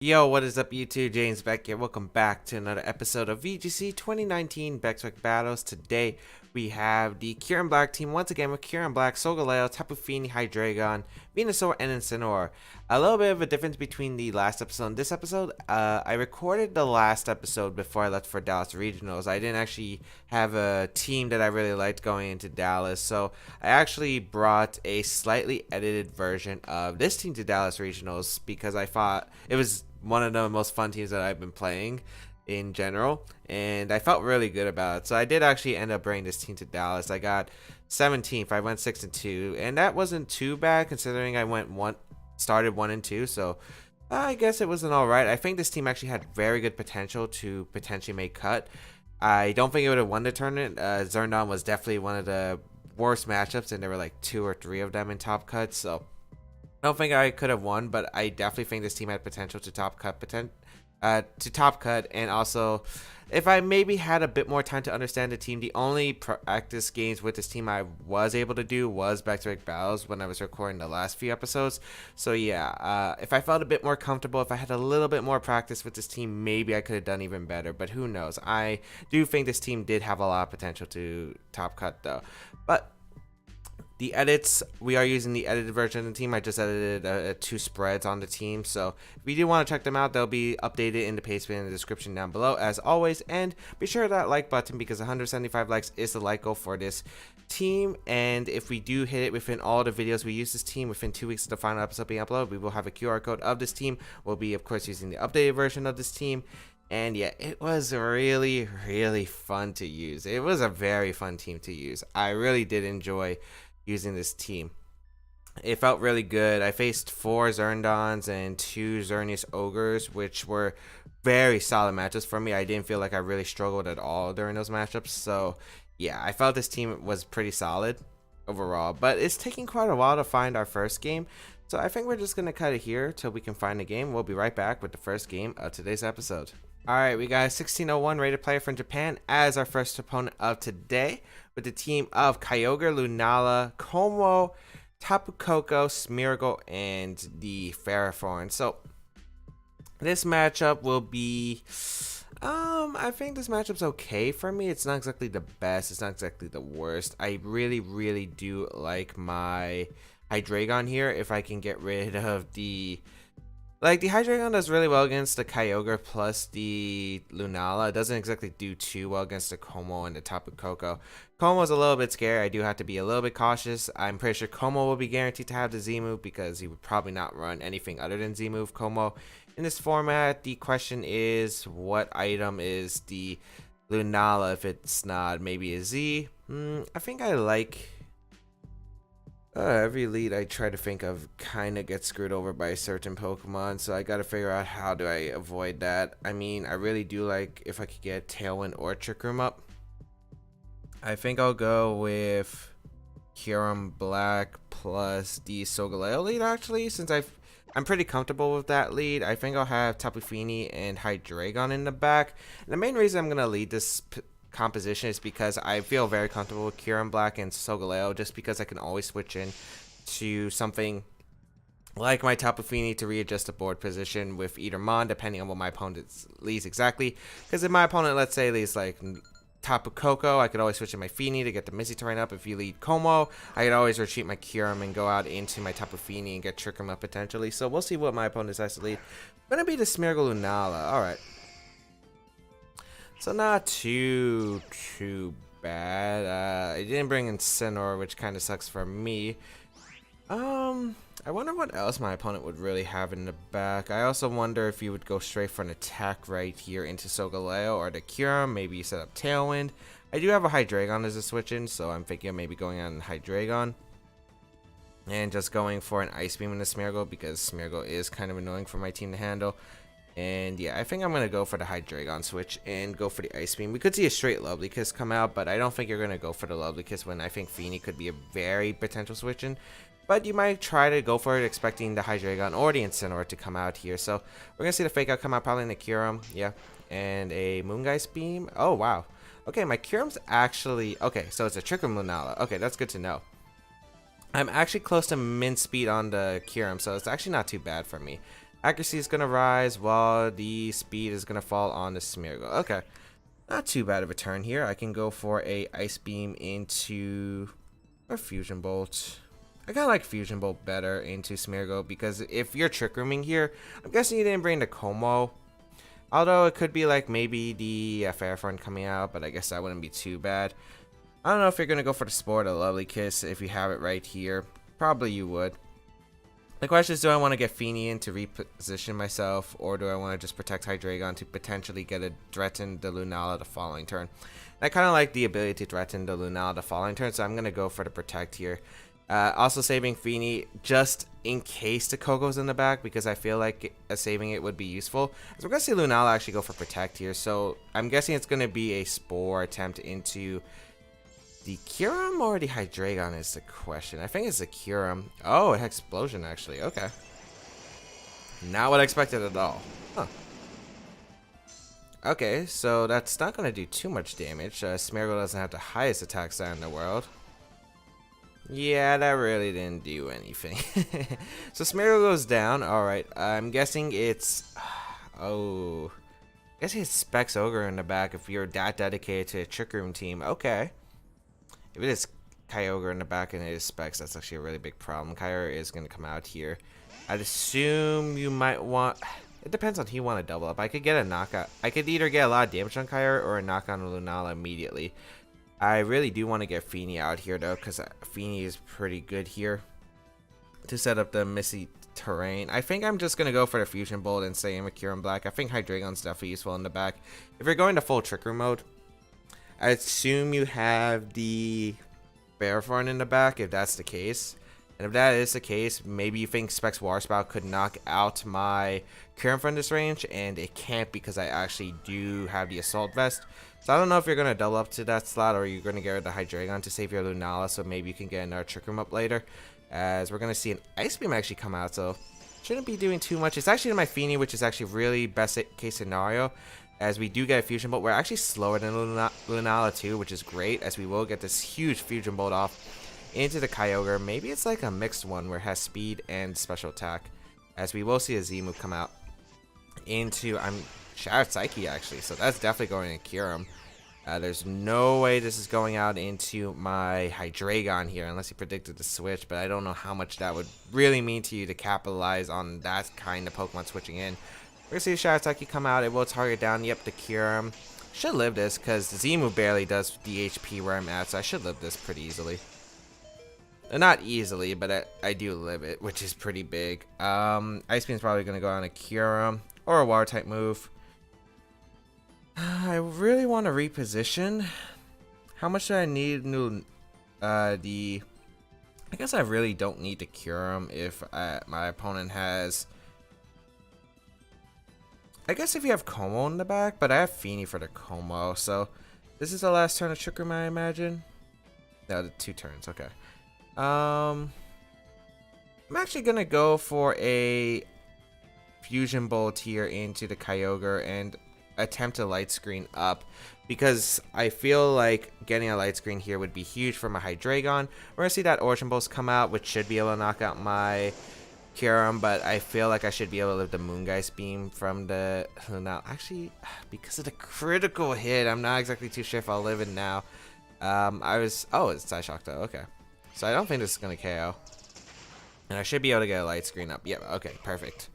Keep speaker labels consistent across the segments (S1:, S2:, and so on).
S1: Yo, what is up YouTube? James Baek here. Welcome back to another episode of VGC 2019 Baek Battles. Today we have the Kyurem-Black team once again with Kyurem-Black, Solgaleo, Tapu Fini, Hydreigon, Venusaur, and Incineroar. A little bit of a difference between the last episode and this episode. I recorded the last episode before I left for Dallas Regionals. I didn't actually have a team that I really liked going into Dallas, so I actually brought a slightly edited version of this team to Dallas Regionals because I thought it was one of the most fun teams that I've been playing in general, and I felt really good about it. So I did actually end up bringing this team to Dallas. I got 17th. I went 6-2, and that wasn't too bad considering I started 1-2. So I guess it wasn't all right. I think this team actually had very good potential to potentially make cut. I don't think it would have won the tournament. Zerndon was definitely one of the worst matchups, and there were like 2 or 3 of them in top cuts. So I don't think I could have won, but I definitely think this team had potential to top cut, and also if I maybe had a bit more time to understand the team, the only practice games with this team I was able to do was back-to-back battles when I was recording the last few episodes. So yeah, if I felt a bit more comfortable, if I had a little bit more practice with this team, maybe I could have done even better, but who knows. I do think this team did have a lot of potential to top cut though. But the edits, we are using the edited version of the team. I just edited 2 spreads on the team. So if you do want to check them out, they'll be updated in the paste bin in the description down below as always. And be sure to that like button because 175 likes is the like goal for this team. And if we do hit it within all the videos we use this team within 2 weeks of the final episode being uploaded, we will have a QR code of this team. We'll be of course using the updated version of this team. And yeah, it was really fun to use. It was a very fun team to use. I really did enjoy using this team. It felt really good. I faced 4 Zerndons and 2 Xerneas Ogres, which were very solid matchups for me. I didn't feel like I really struggled at all during those matchups. So yeah, I felt this team was pretty solid overall, but it's taking quite a while to find our first game. So I think we're just gonna cut it here till we can find a game. We'll be right back with the first game of today's episode. Alright, we got a 1601 rated player from Japan as our first opponent of today with the team of Kyogre, Lunala, Como, Tapu Koko, Smeargle, and the Ferrothorn. So this matchup will be I think this matchup's okay for me. It's not exactly the best, it's not exactly the worst. I really do like my Hydreigon here if I can get rid of the Hydreigon does really well against the Kyogre plus the Lunala. It doesn't exactly do too well against the Como and the Tapu Koko. Como's a little bit scary. I do have to be a little bit cautious. I'm pretty sure Como will be guaranteed to have the Z move because he would probably not run anything other than Z move Como. In this format, the question is what item is the Lunala if it's not maybe a Z? I think I like... every lead I try to think of kind of gets screwed over by a certain Pokemon, so I gotta figure out how do I avoid that. I mean, I really do like if I could get Tailwind or Trick Room up. I think I'll go with Kyurem-Black plus the Solgaleo lead actually, since I'm pretty comfortable with that lead. I think I'll have Tapu Fini and Hydreigon in the back. And the main reason I'm gonna lead this composition is because I feel very comfortable with Kyurem-Black and Solgaleo, just because I can always switch in to something like my Tapu Fini to readjust the board position with either Mon, depending on what my opponent leads exactly. Because if my opponent, let's say, leads like Tapu Koko, I could always switch in my Fini to get the Misty terrain up. If you lead Como, I could always retreat my Kyurem and go out into my Tapu Fini and get Trick Room up potentially. So we'll see what my opponent decides to lead. Gonna be the Smeargle Lunala. Alright. So not too bad. I didn't bring in Incineroar, which kind of sucks for me. I wonder what else my opponent would really have in the back. I also wonder if you would go straight for an attack right here into Solgaleo or the Kyurem. Maybe you set up Tailwind. I do have a Hydreigon as a switch in, so I'm thinking of maybe going on Hydreigon and just going for an Ice Beam in the Smeargle because Smeargle is kind of annoying for my team to handle. And yeah, I think I'm going to go for the Hydreigon switch and go for the Ice Beam. We could see a straight Lovely Kiss come out, but I don't think you're going to go for the Lovely Kiss when I think Fini could be a very potential switch in. But you might try to go for it expecting the Hydreigon or the Incineroar to come out here. So we're going to see the Fake Out come out probably in the Kyurem. Yeah. And a Moongeist Beam. Oh, wow. Okay, my Kyurem's actually... Okay, so it's a Trick Room Lunala. Okay, that's good to know. I'm actually close to min speed on the Kyurem, so it's actually not too bad for me. Accuracy is going to rise while the speed is going to fall on the Smeargle. Okay. Not too bad of a turn here. I can go for a Ice Beam into a Fusion Bolt. I kind of like Fusion Bolt better into Smeargle because if you're Trick Rooming here, I'm guessing you didn't bring the Como. Although it could be like maybe the Fairfront coming out, but I guess that wouldn't be too bad. I don't know if you're going to go for the Sport or Lovely Kiss if you have it right here. Probably you would. The question is, do I want to get Feeny in to reposition myself, or do I want to just protect Hydreigon to potentially get a Threaten the Lunala the following turn? I kind of like the ability to threaten the Lunala the following turn, so I'm going to go for the Protect here. Also saving Feeny just in case the Kogo's in the back, because I feel like saving it would be useful. So we're going to see Lunala actually go for Protect here, so I'm guessing it's going to be a Spore attempt into the Kyurem or the Hydreigon is the question. I think it's the Kyurem. Oh, it had Explosion actually. Okay. Not what I expected at all. Huh. Okay, so that's not going to do too much damage. Smeargle doesn't have the highest attack stat in the world. Yeah, that really didn't do anything. So Smeargle goes down. Alright, I'm guessing it's... Oh... I guess it's Specs Ogre in the back if you're that dedicated to a Trick Room team. Okay. If it is Kyogre in the back and it is Specs, that's actually a really big problem. Kyogre is going to come out here. I'd assume you might want... It depends on who you want to double up. I could get a knockout. I could either get a lot of damage on Kyogre or a knock on Lunala immediately. I really do want to get Feeny out here though, because Feeny is pretty good here to set up the Misty terrain. I think I'm just going to go for the Fusion Bolt and stay in with Kyurem-Black. I think Hydreigon's definitely useful in the back. If you're going to full Trick Room mode, I assume you have the Fairfront in the back, if that's the case. And if that is the case, maybe you think Specs Water Spout could knock out my Kyurem from this range, and it can't because I actually do have the Assault Vest. So I don't know if you're going to double up to that slot or you're going to get rid of the Hydreigon to save your Lunala, so maybe you can get another Trick Room up later. As we're going to see an Ice Beam actually come out, so shouldn't be doing too much. It's actually in my Feeny, which is actually really best case scenario. As we do get a Fusion Bolt, we're actually slower than Lunala too, which is great, as we will get this huge Fusion Bolt off into the Kyogre. Maybe it's like a mixed one where it has speed and special attack, as we will see a Z move come out into Shattered Psyche actually, so that's definitely going to Kyurem. There's no way this is going out into my Hydreigon here unless he predicted the switch, but I don't know how much that would really mean to you to capitalize on that kind of Pokemon switching in. We're going to see the Shattered Psyche come out. It will target down. Yep, the Kyurem. Should live this because the Z-move barely does the HP where I'm at, so I should live this pretty easily. Not easily, but I do live it, which is pretty big. Ice Beam is probably going to go on a Kyurem or a Water type move. I really want to reposition. How much do I need? I guess I really don't need to Kyurem if my opponent has... I guess if you have Como in the back, but I have Feeny for the Como, so this is the last turn of Trick Room, I imagine. No, the 2 turns, okay. I'm actually gonna go for a Fusion Bolt here into the Kyogre and attempt to Light Screen up, because I feel like getting a Light Screen here would be huge for my Hydreigon. We're gonna see that Origin Bolt come out, which should be able to knock out my Kyurem, but I feel like I should be able to live the Moongeist Beam from the... Now, actually, because of the critical hit, I'm not exactly too sure if I'll live it now. Oh, it's Psyshock though, okay. So I don't think this is going to KO. And I should be able to get a Light Screen up. Yep, okay, perfect.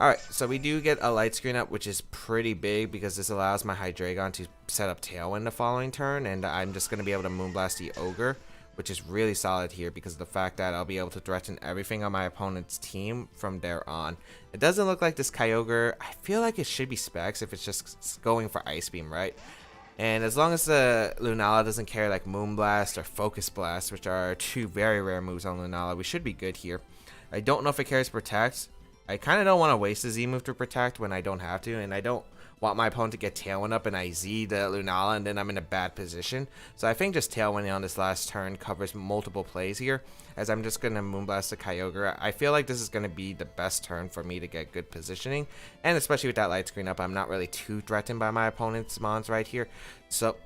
S1: Alright, so we do get a Light Screen up, which is pretty big because this allows my Hydreigon to set up Tailwind the following turn, and I'm just going to be able to Moonblast the Ogre, which is really solid here because of the fact that I'll be able to threaten everything on my opponent's team from there on. It doesn't look like this Kyogre. I feel like it should be Specs if it's just going for Ice Beam, right? And as long as the Lunala doesn't carry like Moonblast or Focus Blast, which are 2 very rare moves on Lunala, we should be good here. I don't know if it carries Protect. I kind of don't want to waste the Z move to Protect when I don't have to, and I don't want my opponent to get Tailwind up and I Z the Lunala and then I'm in a bad position. So I think just Tailwinding on this last turn covers multiple plays here, as I'm just going to Moonblast the Kyogre. I feel like this is going to be the best turn for me to get good positioning, and especially with that Light Screen up, I'm not really too threatened by my opponent's mons right here. So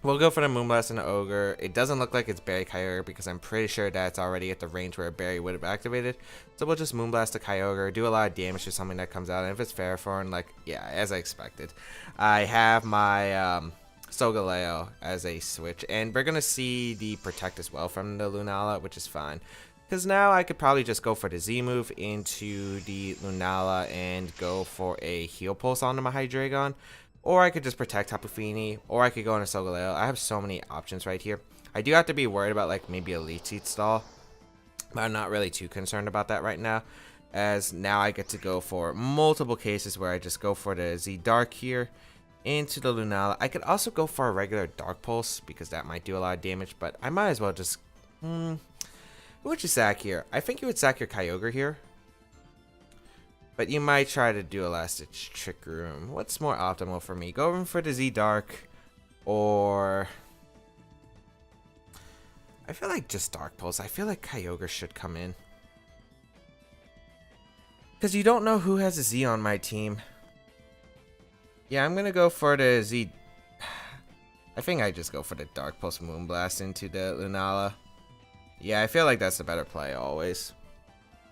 S1: We'll go for the Moonblast and the Ogre. It doesn't look like it's Berry Kyogre because I'm pretty sure that's already at the range where a Berry would have activated. So we'll just Moonblast the Kyogre, do a lot of damage to something that comes out. And if it's Ferrothorn, like, yeah, as I expected. I have my Solgaleo as a switch. And we're going to see the Protect as well from the Lunala, which is fine. Because now I could probably just go for the Z move into the Lunala and go for a Heal Pulse onto my Hydreigon. Or I could just protect Tapu Fini, or I could go into Solgaleo. I have so many options right here. I do have to be worried about like maybe a Leech Seed stall, but I'm not really too concerned about that right now, as now I get to go for multiple cases where I just go for the Z Dark here into the Lunala. I could also go for a regular Dark Pulse because that might do a lot of damage, but I might as well just... who would you sack here? I think you would sack your Kyogre here. But you might try to do a Last Ditch Trick Room. What's more optimal for me? Go for the Z Dark, or... I feel like just Dark Pulse. I feel like Kyogre should come in. Because you don't know who has a Z on my team. Yeah, I'm going to go for the Z... I think I just go for the Dark Pulse Moonblast into the Lunala. Yeah, I feel like that's the better play always.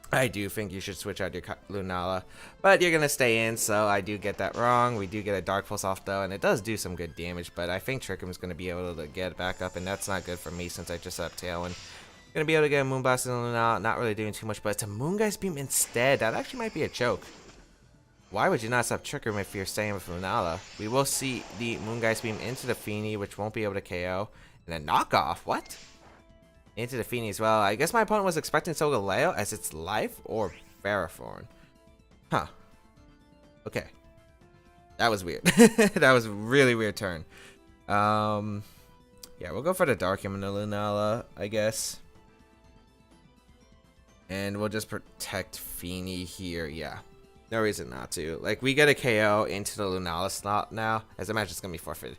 S1: I do think you should switch out your Lunala, but you're going to stay in, so I do get that wrong. We do get a Dark Pulse off, though, and it does do some good damage, but I think Trick Room is going to be able to get it back up, and that's not good for me since I just set up Tailwind. Going to be able to get a Moonblast in the Lunala, not really doing too much, but it's a Moongeist Beam instead. That actually might be a choke. Why would you not stop Trick Room if you're staying with Lunala? We will see the Moongeist Beam into the Fini, which won't be able to KO, and then knockoff. What? Into the Fini as well. I guess my opponent was expecting Solgaleo as its life or Ferrothorn. Huh. Okay. That was weird. That was a really weird turn. Yeah, we'll go for the Dark and the Lunala, I guess. And we'll just protect Fini here. Yeah. No reason not to. Like, we get a KO into the Lunala slot now, as the match is going to be forfeited.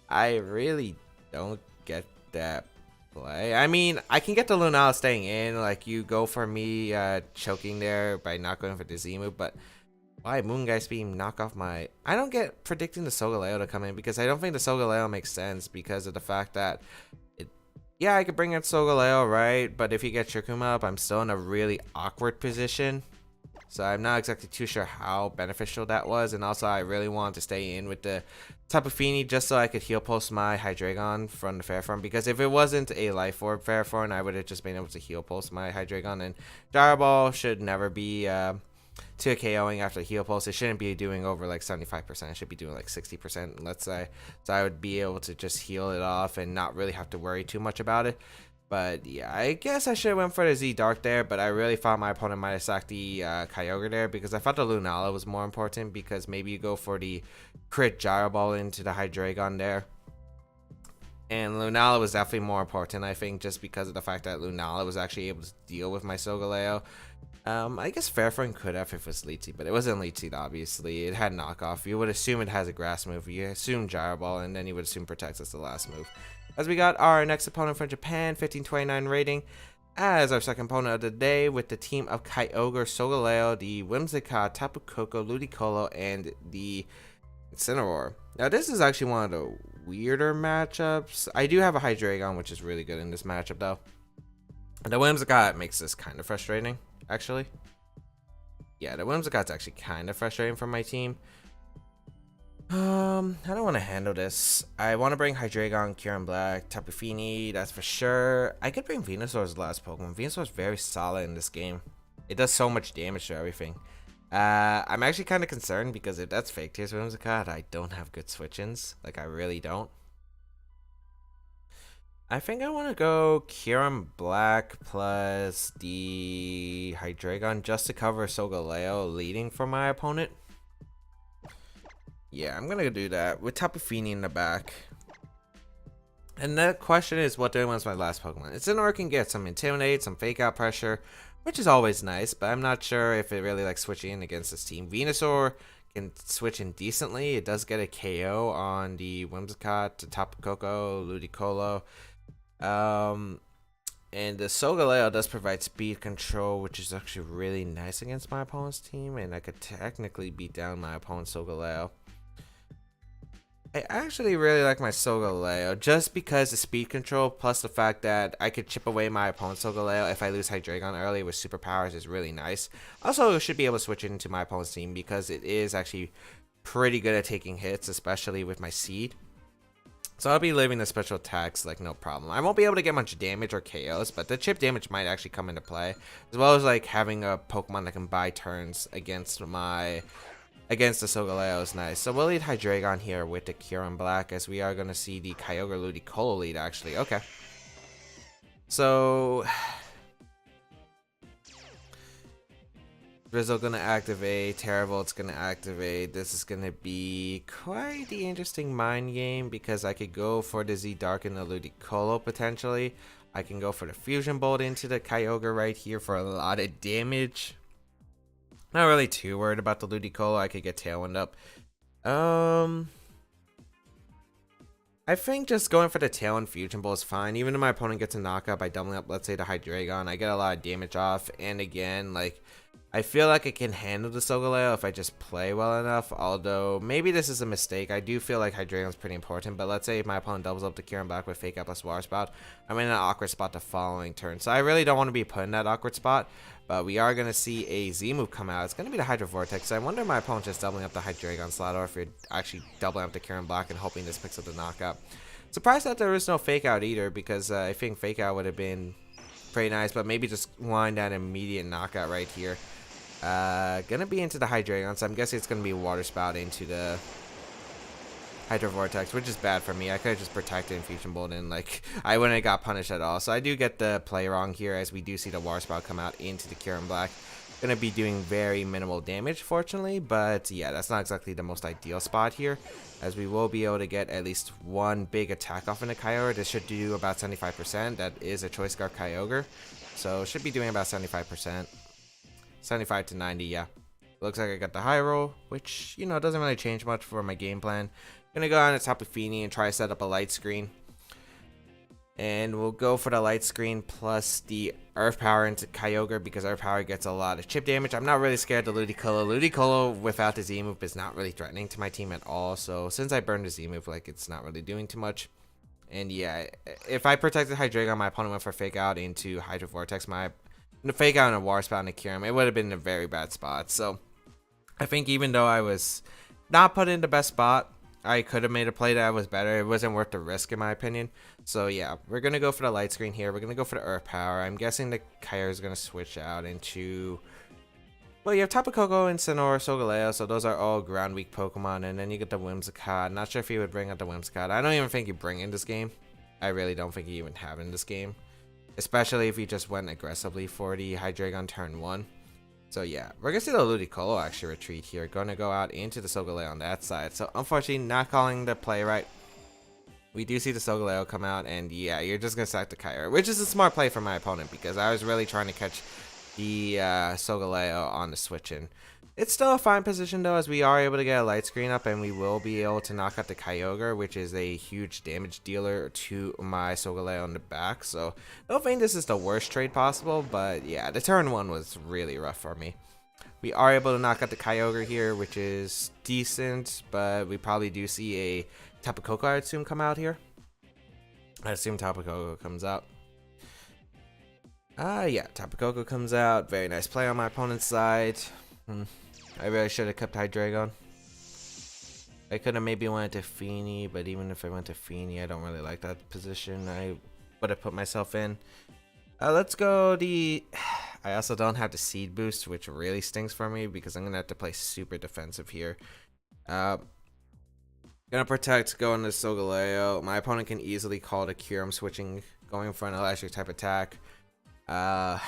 S1: I really don't get that play. I mean, I can get the Lunala staying in, like you go for me choking there by not going for the Z move, but why Moongeist Beam knock off my... I don't get predicting the Solgaleo to come in because I don't think the Solgaleo makes sense because of the fact that yeah, I could bring in Solgaleo, right? But if you get Trickuma up, I'm still in a really awkward position. So I'm not exactly too sure how beneficial that was. And also, I really wanted to stay in with the Tapu Fini just so I could heal pulse my Hydreigon from the Ferrothorn. Because if it wasn't a Life Orb Ferrothorn, I would have just been able to heal pulse my Hydreigon. And Gyro Ball should never be to KOing after heal pulse. It shouldn't be doing over like 75%. It should be doing like 60%, let's say. So I would be able to just heal it off and not really have to worry too much about it. But yeah, I guess I should have went for the Z Dark there, but I really thought my opponent might have sacked the Kyogre there because I thought the Lunala was more important because maybe you go for the crit Gyro Ball into the Hydreigon there. And Lunala was definitely more important, I think, just because of the fact that Lunala was actually able to deal with my Solgaleo. I guess Ferrothorn could have if it was Leech Seed, but it wasn't Leech Seed, obviously. It had knockoff. You would assume it has a grass move. You assume Gyro Ball, and then you would assume Protects as the last move. As we got our next opponent from Japan, 1529 rating, as our second opponent of the day with the team of Kyogre, Solgaleo, the Whimsicott, Tapu Koko, Ludicolo, and the Incineroar. Now, this is actually one of the weirder matchups. I do have a Hydreigon, which is really good in this matchup, though. The Whimsicott makes this kind of frustrating, actually. Yeah, the Whimsicott's actually kind of frustrating for my team. I don't want to handle this. I want to bring Hydreigon, Kyurem-Black, Tapu Fini, that's for sure. I could bring Venusaur's last Pokemon. Venusaur's very solid in this game. It does so much damage to everything. I'm actually kind of concerned because if that's fake Tears Whimsicott, I don't have good switch-ins. Like, I really don't. I think I want to go Kyurem-Black plus the Hydreigon just to cover Solgaleo leading for my opponent. Yeah, I'm going to do that with Tapu Fini in the back. And the question is, what do I want as my last Pokemon? Incineroar can get some Intimidate, some Fake Out Pressure, which is always nice, but I'm not sure if it really likes switching in against this team. Venusaur can switch in decently. It does get a KO on the Whimsicott, Tapu Koko, Ludicolo. And the Solgaleo does provide speed control, which is actually really nice against my opponent's team, and I could technically beat down my opponent's Solgaleo. I actually really like my Solgaleo just because the speed control plus the fact that I could chip away my opponent's Solgaleo if I lose Hydreigon early with superpowers is really nice. Also, should be able to switch it into my opponent's team because it is actually pretty good at taking hits, especially with my seed. So I'll be leaving the special attacks like no problem. I won't be able to get much damage or KOs, but the chip damage might actually come into play, as well as like having a Pokemon that can buy turns against the Solgaleo is nice. So we'll lead Hydreigon here with the Kyurem-Black, as we are going to see the Kyogre Ludicolo lead actually. Okay. So Drizzle gonna activate, Terravolt's gonna activate. This is gonna be quite the interesting mind game because I could go for the Z-Dark and the Ludicolo potentially. I can go for the Fusion Bolt into the Kyogre right here for a lot of damage. Not really too worried about the Ludicolo. I could get Tailwind up. I think just going for the Tailwind Fusion Bolt is fine. Even if my opponent gets a knockup by doubling up, let's say the Hydreigon, I get a lot of damage off. And again, like, I feel like I can handle the Solgaleo if I just play well enough. Although, maybe this is a mistake. I do feel like Hydreigon's pretty important. But let's say if my opponent doubles up the Kyurem-Black with Fake Out plus Water Spout, I'm in an awkward spot the following turn. So I really don't want to be put in that awkward spot. But we are going to see a Z-move come out. It's going to be the Hydro Vortex. I wonder if my opponent just doubling up the Hydreigon slot or if you're actually doubling up the Kyurem-Black and hoping this picks up the knockout. Surprised that there was no Fake Out either, because I think Fake Out would have been pretty nice. But maybe just wind that immediate knockout right here. Gonna be into the Hydreigon, so I'm guessing it's going to be Water Spout into the Hydro Vortex, which is bad for me. I could have just protected and Fusion Bolt and like I wouldn't have got punished at all. So I do get the play wrong here, as we do see the Water Spout come out into the Kyurem-Black. Gonna be doing very minimal damage, fortunately, but yeah, that's not exactly the most ideal spot here, as we will be able to get at least one big attack off in the Kyogre. This should do about 75%. That is a Choice Scarf Kyogre, so should be doing about 75%. 75 to 90, yeah. Looks like I got the high roll, which, you know, doesn't really change much for my game plan. Gonna go on the Tapu Fini and try to set up a light screen. And we'll go for the light screen plus the Earth Power into Kyogre, because Earth Power gets a lot of chip damage. I'm not really scared of Ludicolo. Ludicolo without the Z-move is not really threatening to my team at all. So since I burned the Z-move, like, it's not really doing too much. And yeah, if I protected Hydreigon, my opponent went for Fake Out into Hydro Vortex. The Fake Out and a Water Spout and a Kyurem, it would have been in a very bad spot. So I think even though I was not put in the best spot, I could have made a play that was better. It wasn't worth the risk, in my opinion. So yeah, we're going to go for the light screen here. We're going to go for the Earth Power. I'm guessing the Kyogre is going to switch out into... Well, you have Tapu Koko and Sinnoh, Solgaleo, so those are all ground weak Pokemon. And then you get the Whimsicott. Not sure if you would bring out the Whimsicott. I don't even think you bring in this game. I really don't think you even have in this game. Especially if you just went aggressively for the Hydreigon turn 1. So yeah, we're going to see the Ludicolo actually retreat here. Going to go out into the Solgaleo on that side. So unfortunately, not calling the play right. We do see the Solgaleo come out, and yeah, you're just going to sack the Kyogre, which is a smart play for my opponent, because I was really trying to catch the Solgaleo on the switch in. It's still a fine position though, as we are able to get a light screen up, and we will be able to knock out the Kyogre, which is a huge damage dealer to my Solgaleo in the back. So I don't think this is the worst trade possible, but yeah, the turn 1 was really rough for me. We are able to knock out the Kyogre here, which is decent, but we probably do see a Tapu Koko, I assume, come out here. I assume Tapu Koko comes out. Yeah, Tapu Koko comes out. Very nice play on my opponent's side. I really should have kept Hydreigon. I could have maybe went to Fini, but even if I went to Fini, I don't really like that position I would have put myself in. Let's go the... I also don't have the Seed Boost, which really stings for me, because I'm going to have to play super defensive here. Gonna protect, going to Solgaleo. My opponent can easily call the Kyurem, switching, going for an electric type attack. Yeah,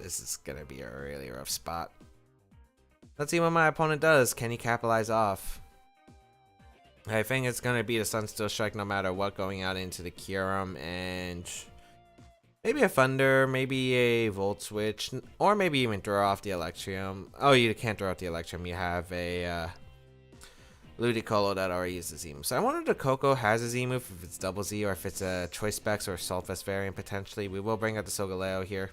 S1: this is gonna be a really rough spot. Let's see what my opponent does. Can he capitalize off? I think it's gonna be the Sunsteel Strike no matter what, going out into the Kyurem, and maybe a Thunder, maybe a Volt Switch, or maybe even throw off the Electrium. Oh, you can't throw out the Electrium. You have a Ludicolo that already uses Z-move. So I wonder if the Koko has a Z-move, if it's double Z, or if it's a Choice Specs or Assault Vest variant potentially. We will bring out the Solgaleo here.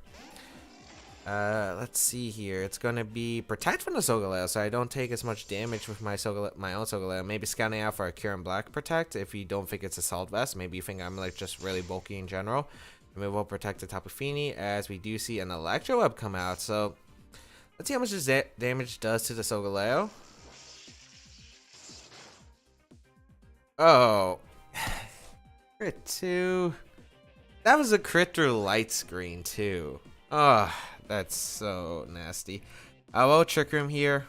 S1: Let's see here. It's gonna be protect from the Solgaleo, so I don't take as much damage with my own Solgaleo. Maybe scouting out for a Kyurem-Black protect if you don't think it's Assault Vest. Maybe you think I'm like just really bulky in general. And we will protect the Tapu Fini as we do see an Electro Web come out. So let's see how much this damage does to the Solgaleo. Oh, crit 2. That was a crit through light screen too. Oh, that's so nasty. I will Trick Room here.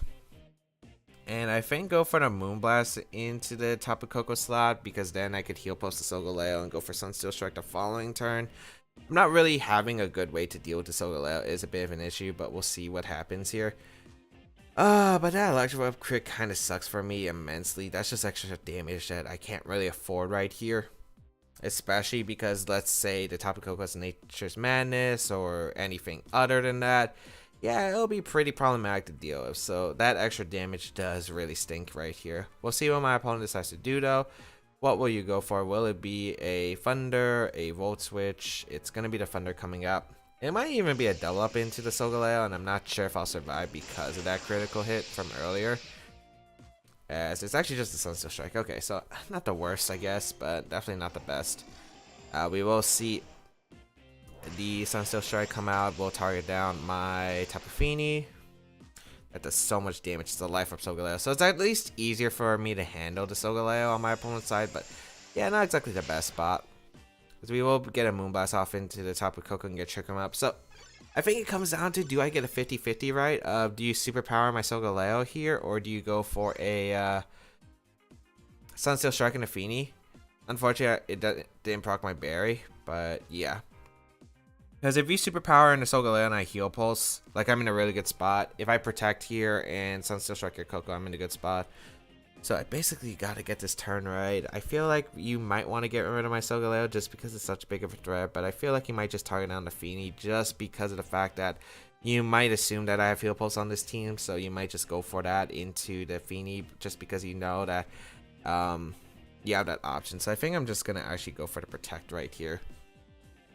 S1: And I think go for the Moonblast into the Tapu Koko slot because then I could heal post the Solgaleo and go for Sunsteel Strike the following turn. I'm not really having a good way to deal with the Solgaleo. It is a bit of an issue, but we'll see what happens here. But that Electro Web crit kind of sucks for me immensely. That's just extra damage that I can't really afford right here. Especially because let's say the Tapu Koko has Nature's Madness or anything other than that. Yeah, it'll be pretty problematic to deal with. So that extra damage does really stink right here. We'll see what my opponent decides to do though. What will you go for? Will it be a Thunder, a Volt Switch? It's going to be the Thunder coming up. It might even be a double up into the Solgaleo, and I'm not sure if I'll survive because of that critical hit from earlier. As it's actually just a Sunsteel Strike. Okay, so not the worst, I guess, but definitely not the best. We will see the Sunsteel Strike come out. We'll target down my Tapu Fini. That does so much damage to the Life Orb Solgaleo. So it's at least easier for me to handle the Solgaleo on my opponent's side, but yeah, not exactly the best spot. Because we will get a Moonblast off into the Tapu Koko and get Trick 'em up. So I think it comes down to, do I get a 50-50 right? Do you superpower my Solgaleo here, or do you go for a Sunsteel Strike and a Fini? Unfortunately, it didn't proc my berry, but yeah. Because if you superpower in the Solgaleo and I heal pulse, like I'm in a really good spot. If I protect here and Sunsteel Strike your Koko, I'm in a good spot. So I basically got to get this turn right. I feel like you might want to get rid of my Solgaleo just because it's such big of a threat, but I feel like you might just target down the Fini just because of the fact that you might assume that I have heal pulse on this team, so you might just go for that into the Fini just because you know that you have that option. So I think I'm just going to actually go for the protect right here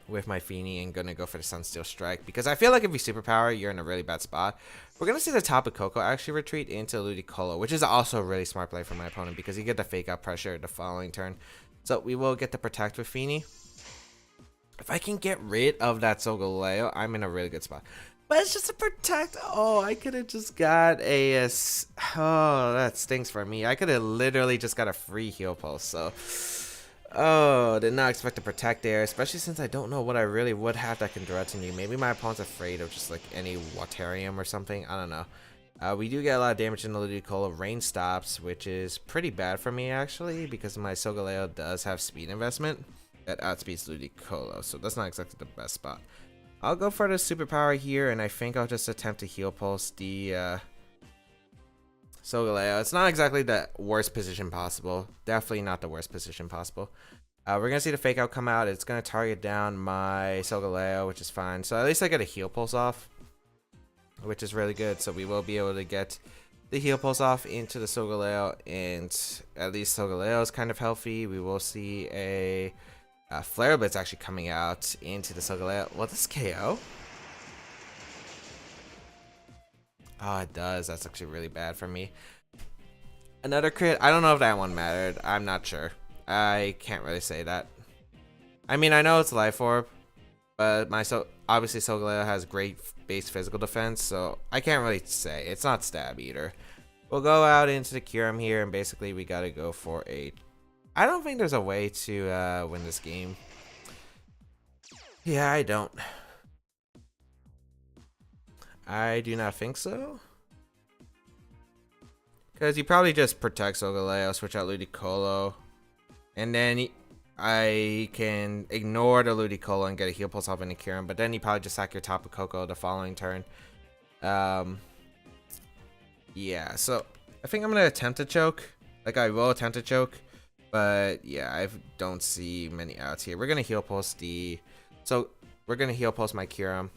S1: with my Fini and gonna go for the Sunsteel Strike because I feel like if you superpower, you're in a really bad spot. We're gonna see the Tapu Koko actually retreat into Ludicolo, which is also a really smart play for my opponent because you get the fake out pressure the following turn. So we will get the protect with Fini. If I can get rid of that Solgaleo, I'm in a really good spot. But it's just a protect. Oh, I could have just got a oh, that stinks for me. I could have literally just got a free heal pulse. So oh, did not expect to protect there, especially since I don't know what I really would have that can threaten you. Maybe my opponent's afraid of just like any Watarium or something. I don't know. We do get a lot of damage in the Ludicolo. Rain stops, which is pretty bad for me actually, because my Solgaleo does have speed investment that outspeeds Ludicolo, so that's not exactly the best spot. I'll go for the superpower here, and I think I'll just attempt to heal pulse the Solgaleo. It's not exactly the worst position possible. Definitely not the worst position possible. We're going to see the fake out come out. It's going to target down my Solgaleo, which is fine. So at least I get a heal pulse off, which is really good. So we will be able to get the heal pulse off into the Solgaleo, and at least Solgaleo is kind of healthy. We will see a Flare Blitz actually coming out into the Solgaleo. Well, this KO. Oh, it does. That's actually really bad for me. Another crit. I don't know if that one mattered. I'm not sure. I can't really say that. I mean, I know it's Life Orb, but obviously Solgaleo has great base physical defense, so I can't really say. It's not stab either. We'll go out into the Kyurem here, and basically we gotta go for a... I don't think there's a way to win this game. Yeah, I don't. I do not think so. Because you probably just protect Solgaleo, switch out Ludicolo, and then I can ignore the Ludicolo and get a heal pulse off into Kyurem, but then you probably just sack your Tapu Koko the following turn. Yeah, so I think I'm going to attempt to choke. Like, I will attempt to choke, but yeah, I don't see many outs here. We're going to heal pulse we're going to heal pulse my Kyurem.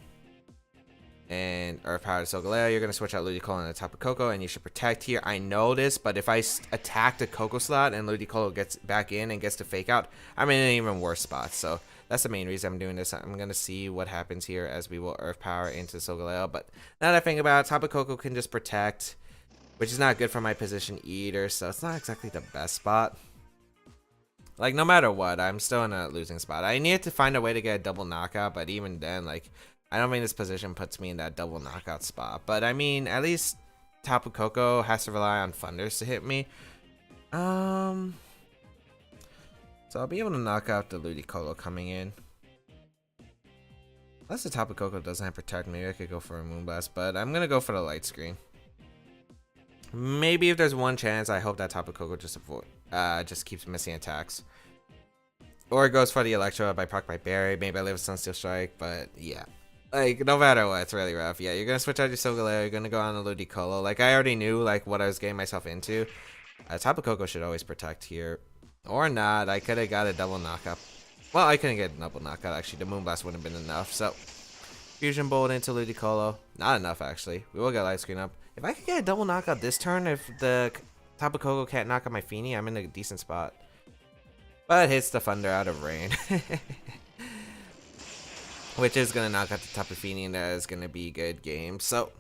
S1: And Earth Power Solgaleo, you're going to switch out Ludicolo and the Tapu Koko, and you should protect here. I know this, but if I attack the Koko slot and Ludicolo gets back in and gets to fake out, I'm in an even worse spot. So that's the main reason I'm doing this. I'm gonna see what happens here as we will Earth Power into Solgaleo. But now that I think about it, Tapu Koko can just protect, which is not good for my position either. So it's not exactly the best spot. Like, no matter what, I'm still in a losing spot. I need to find a way to get a double knockout, but even then, like, I don't think this position puts me in that double knockout spot. But I mean, at least Tapu Koko has to rely on Thunders to hit me. So I'll be able to knock out the Ludicolo coming in. Unless the Tapu Koko doesn't have Protect, maybe I could go for a Moonblast, but I'm gonna go for the Light Screen. Maybe if there's one chance, I hope that Tapu Koko just keeps missing attacks. Or it goes for the Electro if I proc my Berry. Maybe I live a Sunsteel Strike, but yeah. Like, no matter what, it's really rough. Yeah, you're gonna switch out your Solgaleo, you're gonna go on the Ludicolo. Like, I already knew, like, what I was getting myself into. Tapu Koko should always protect here. Or not, I could have got a double knockout. Well, I couldn't get a double knockout, actually. The Moonblast wouldn't have been enough, so... Fusion Bolt into Ludicolo. Not enough, actually. We will get Light Screen up. If I could get a double knockout this turn, if the Tapu Koko can't knock out my Feeny, I'm in a decent spot. But it hits the Thunder out of Rain. Which is going to knock out the Tapu Fini, and that is going to be a good game. So,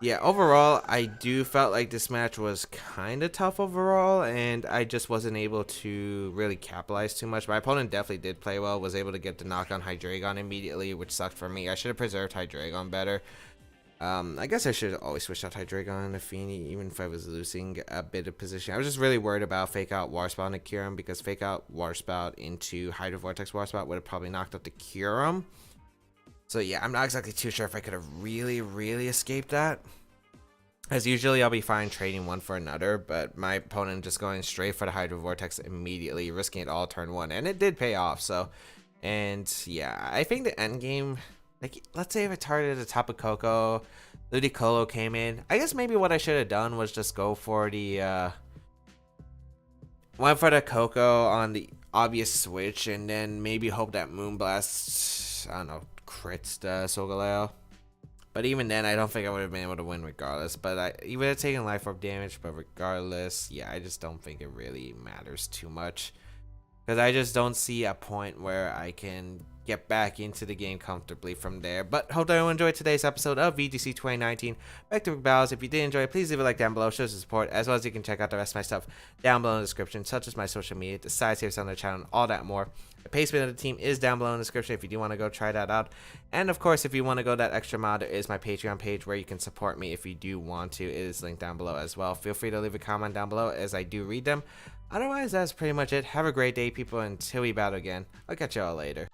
S1: yeah, overall, I do felt like this match was kind of tough overall, and I just wasn't able to really capitalize too much. My opponent definitely did play well, was able to get the knock on Hydreigon immediately, which sucked for me. I should have preserved Hydreigon better. I guess I should always switch out Hydreigon and Feeny, even if I was losing a bit of position. I was just really worried about Fake Out Warspout and Kyurem, because Fake Out Warspout into Hydro Vortex Warspout would have probably knocked out the Kyurem. So yeah, I'm not exactly too sure if I could have really escaped that. As usually, I'll be fine trading one for another, but my opponent just going straight for the Hydro Vortex immediately, risking it all turn one, and it did pay off. So, and yeah, I think the end game... Like, let's say if I targeted the Tapu Koko, Ludicolo came in. I guess maybe what I should have done was just go for the, went for the Koko on the obvious switch, and then maybe hope that Moonblast, I don't know, crits the Solgaleo. But even then, I don't think I would have been able to win regardless. But he would have taken Life Orb damage, but regardless, yeah, I just don't think it really matters too much. Because I just don't see a point where I can get back into the game comfortably from there. But hope that you enjoyed today's episode of VGC 2019 Back to Baek Battles. If you did enjoy it, please leave a like down below, show some support, as well as you can check out the rest of my stuff down below in the description, such as my social media, the side tiers on the channel, and all that more. The pay spin of the team is down below in the description if you do want to go try that out. And of course, if you want to go that extra mile, there is my Patreon page where you can support me if you do want to. It is linked down below as well. Feel free to leave a comment down below as I do read them. Otherwise, that's pretty much it. Have a great day, people. Until we battle again, I'll catch y'all later.